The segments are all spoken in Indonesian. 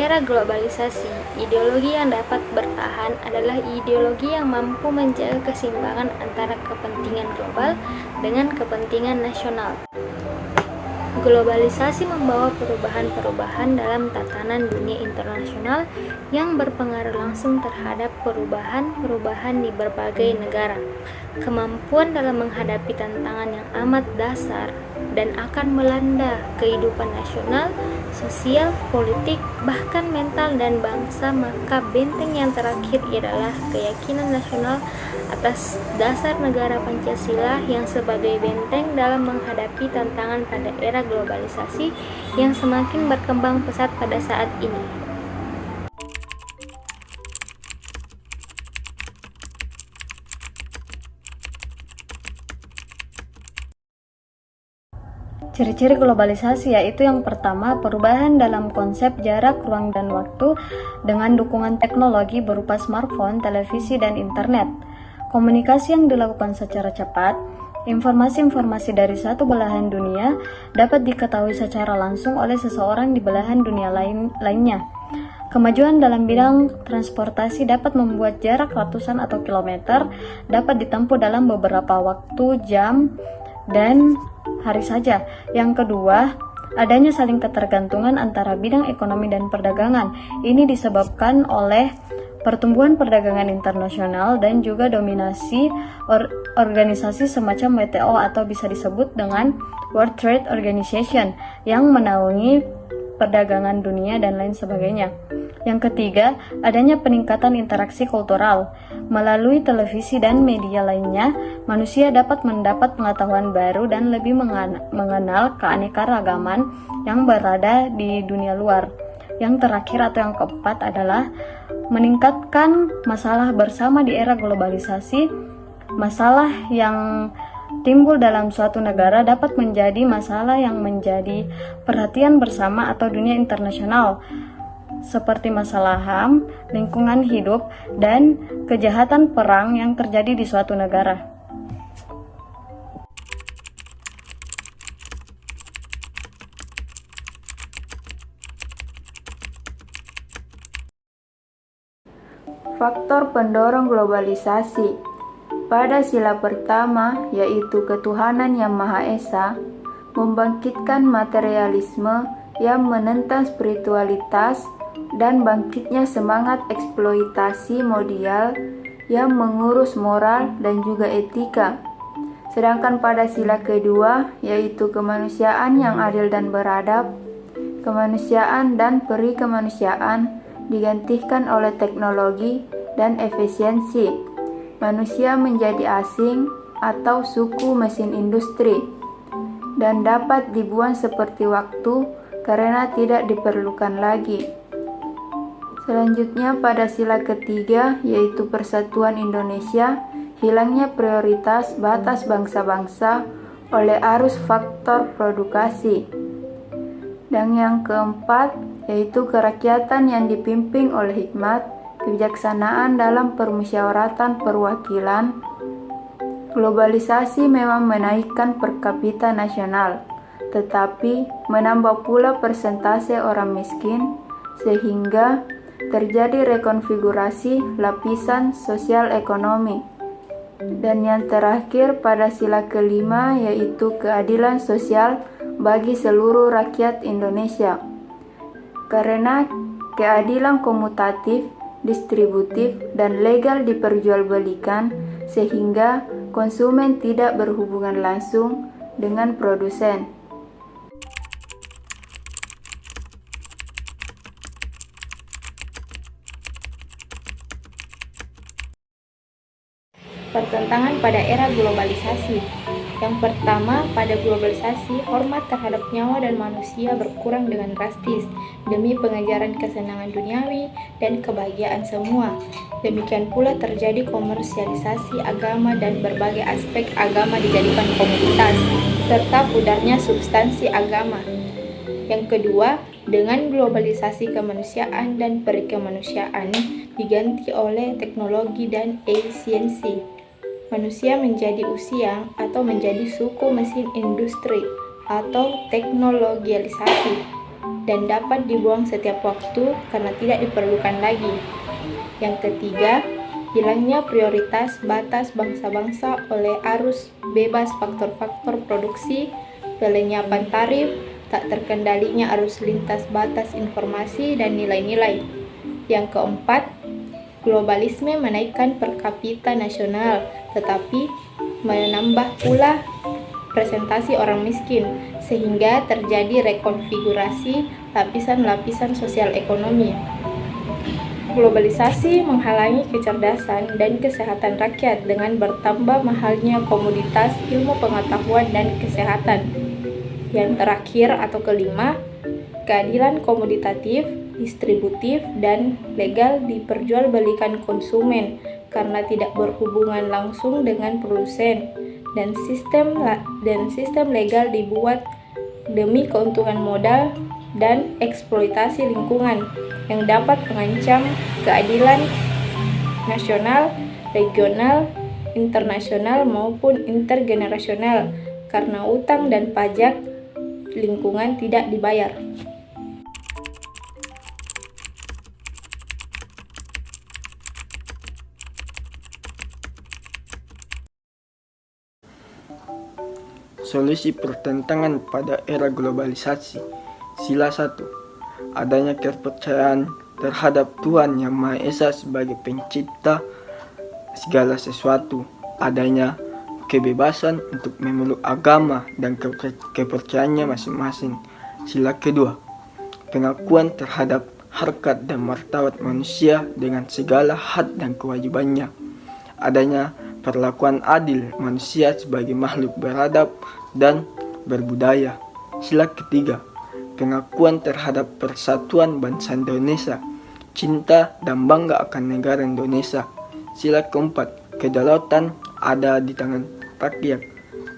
era globalisasi, ideologi yang dapat bertahan adalah ideologi yang mampu menjaga keseimbangan antara kepentingan global dengan kepentingan nasional. Globalisasi membawa perubahan-perubahan dalam tatanan dunia internasional yang berpengaruh langsung terhadap perubahan-perubahan di berbagai negara. Kemampuan dalam menghadapi tantangan yang amat dasar dan akan melanda kehidupan nasional, sosial, politik, bahkan mental dan bangsa, maka benteng yang terakhir ialah keyakinan nasional atas dasar negara Pancasila yang sebagai benteng dalam menghadapi tantangan pada era globalisasi yang semakin berkembang pesat pada saat ini. Ciri-ciri globalisasi yaitu yang pertama, perubahan dalam konsep jarak, ruang, dan waktu dengan dukungan teknologi berupa smartphone, televisi, dan internet. Komunikasi yang dilakukan secara cepat, informasi-informasi dari satu belahan dunia dapat diketahui secara langsung oleh seseorang di belahan dunia lainnya. Kemajuan dalam bidang transportasi dapat membuat jarak ratusan atau kilometer dapat ditempuh dalam beberapa waktu, jam, dan hari saja. Yang kedua, adanya saling ketergantungan antara bidang ekonomi dan perdagangan. Ini disebabkan oleh pertumbuhan perdagangan internasional dan juga dominasi organisasi semacam WTO atau bisa disebut dengan World Trade Organization yang menaungi perdagangan dunia dan lain sebagainya. Yang ketiga, adanya peningkatan interaksi kultural. Melalui televisi dan media lainnya, manusia dapat mendapat pengetahuan baru dan lebih mengenal keanekaragaman yang berada di dunia luar. Yang terakhir atau yang keempat adalah meningkatkan masalah bersama di era globalisasi. Masalah yang timbul dalam suatu negara dapat menjadi masalah yang menjadi perhatian bersama atau dunia internasional, seperti masalah HAM, lingkungan hidup, dan kejahatan perang yang terjadi di suatu negara. Faktor pendorong globalisasi. Pada sila pertama, yaitu ketuhanan yang Maha Esa, membangkitkan materialisme yang menentang spiritualitas dan bangkitnya semangat eksploitasi modal yang mengurus moral dan juga etika. Sedangkan pada sila kedua, yaitu kemanusiaan yang adil dan beradab, kemanusiaan dan peri kemanusiaan digantikan oleh teknologi dan efisiensi. Manusia menjadi asing atau suku mesin industri dan dapat dibuang seperti waktu karena tidak diperlukan lagi. Selanjutnya pada sila ketiga, yaitu persatuan Indonesia, hilangnya prioritas batas bangsa-bangsa oleh arus faktor produksi. Dan yang keempat, yaitu kerakyatan yang dipimpin oleh hikmat, kebijaksanaan dalam permusyawaratan perwakilan. Globalisasi memang menaikkan per kapita nasional, tetapi menambah pula persentase orang miskin, sehingga terjadi rekonfigurasi lapisan sosial ekonomi. Dan yang terakhir pada sila kelima, yaitu keadilan sosial bagi seluruh rakyat Indonesia. Karena keadilan komutatif, distributif, dan legal diperjualbelikan sehingga konsumen tidak berhubungan langsung dengan produsen. Pertentangan pada era globalisasi. Yang pertama, pada globalisasi, hormat terhadap nyawa dan manusia berkurang dengan drastis demi pengejaran kesenangan duniawi dan kebahagiaan semua. Demikian pula terjadi komersialisasi agama dan berbagai aspek agama dijadikan komoditas, serta pudarnya substansi agama. Yang kedua, dengan globalisasi kemanusiaan dan perikemanusiaan diganti oleh teknologi dan efisiensi. Manusia menjadi usiang atau menjadi suku mesin industri atau teknologialisasi. dan dapat dibuang setiap waktu karena tidak diperlukan lagi. Yang ketiga, hilangnya prioritas batas bangsa-bangsa oleh arus bebas faktor-faktor produksi, pelenyapan tarif, tak terkendalinya arus lintas batas informasi dan nilai-nilai. Yang keempat, globalisme menaikkan per kapita nasional, tetapi menambah pula presentasi orang miskin, sehingga terjadi rekonfigurasi lapisan-lapisan sosial ekonomi. Globalisasi menghalangi kecerdasan dan kesehatan rakyat dengan bertambah mahalnya komoditas ilmu pengetahuan dan kesehatan. Yang terakhir atau kelima, keadilan komoditatif, distributif, dan legal diperjualbelikan konsumen karena tidak berhubungan langsung dengan produsen, dan sistem legal dibuat demi keuntungan modal dan eksploitasi lingkungan yang dapat mengancam keadilan nasional, regional, internasional maupun intergenerasional karena utang dan pajak lingkungan tidak dibayar. Solusi pertentangan pada era globalisasi. Sila 1. Adanya kepercayaan terhadap Tuhan Yang Maha Esa sebagai pencipta segala sesuatu. Adanya kebebasan untuk memeluk agama dan kepercayaannya masing-masing. Sila kedua. Pengakuan terhadap harkat dan martabat manusia dengan segala hak dan kewajibannya. Adanya perlakuan adil manusia sebagai makhluk beradab dan berbudaya. Sila ketiga, pengakuan terhadap persatuan bangsa Indonesia, cinta dan bangga akan negara Indonesia. Sila keempat, kedaulatan ada di tangan rakyat.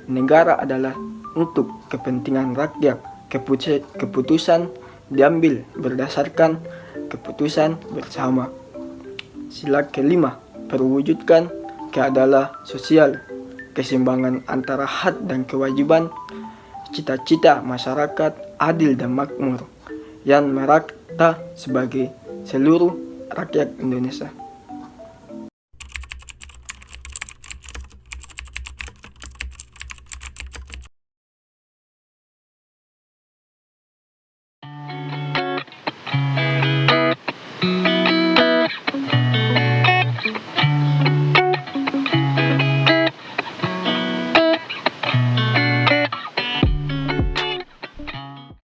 Negara adalah untuk kepentingan rakyat. Keputusan diambil berdasarkan keputusan bersama. Sila kelima, perwujudkan keadilan sosial, keseimbangan antara hak dan kewajiban, cita-cita masyarakat adil dan makmur yang merata sebagai seluruh rakyat Indonesia.